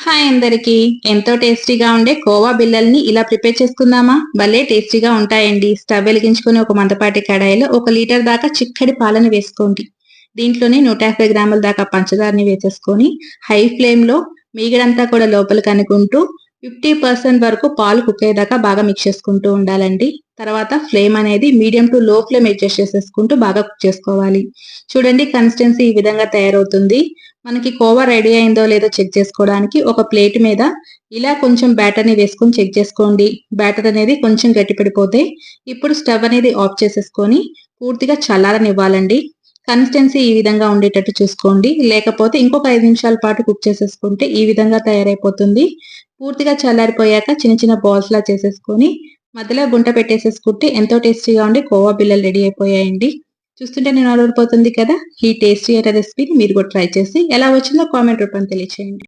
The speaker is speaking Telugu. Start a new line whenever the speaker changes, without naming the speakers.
హాయ్ అందరికి ఎంతో టేస్టీగా ఉండే కోవా బిల్లల్ని ఇలా ప్రిపేర్ చేసుకుందామా? భలే టేస్టీగా ఉంటాయండి. స్టవ్ వెలిగించుకొని ఒక మందపాటి కడాయిలో 1 లీటర్ దాకా చిక్కటి పాలను వేసుకోండి. దీంట్లోనే 150 గ్రాముల దాకా పంచదారని వేసేసుకొని హై ఫ్లేమ్లో మీగడంతా కూడా లోపలికి అనుకుంటూ 50% వరకు పాలు కుక్ అయ్యేదాకా బాగా మిక్స్ చేసుకుంటూ ఉండాలండి. తర్వాత ఫ్లేమ్ అనేది medium to low flame adjust చేసేసుకుంటూ బాగా కుక్ చేసుకోవాలి. చూడండి, కన్సిస్టెన్సీ ఈ విధంగా తయారవుతుంది. మనకి కోవా రెడీ అయిందో లేదో చెక్ చేసుకోవడానికి ఒక ప్లేట్ మీద ఇలా కొంచెం బ్యాటర్ని వేసుకొని చెక్ చేసుకోండి. బ్యాటర్ అనేది కొంచెం గట్టిపడిపోతే ఇప్పుడు స్టవ్ అనేది ఆఫ్ చేసేసుకొని పూర్తిగా చల్లారనివ్వాలండి. కన్సిస్టెన్సీ ఈ విధంగా ఉండేటట్టు చూసుకోండి. లేకపోతే ఇంకొక 5 నిమిషాల పాటు కుక్ చేసేసుకుంటే ఈ విధంగా తయారైపోతుంది. పూర్తిగా చల్లారిపోయాక చిన్న చిన్న బాల్స్ లా చేసేసుకొని మధ్యలో గుంట పెట్టేసేసుకుంటే ఎంతో టేస్టీగా ఉండి కోవా బిల్లలు రెడీ అయిపోయాయండి. చూస్తుంటే నేను ఊరిపోతుంది కదా. ఈ టేస్టీ అయిన రెసిపీని మీరు కూడా ట్రై చేసి ఎలా వచ్చిందో కామెంట్ రూపంలో తెలియచేయండి.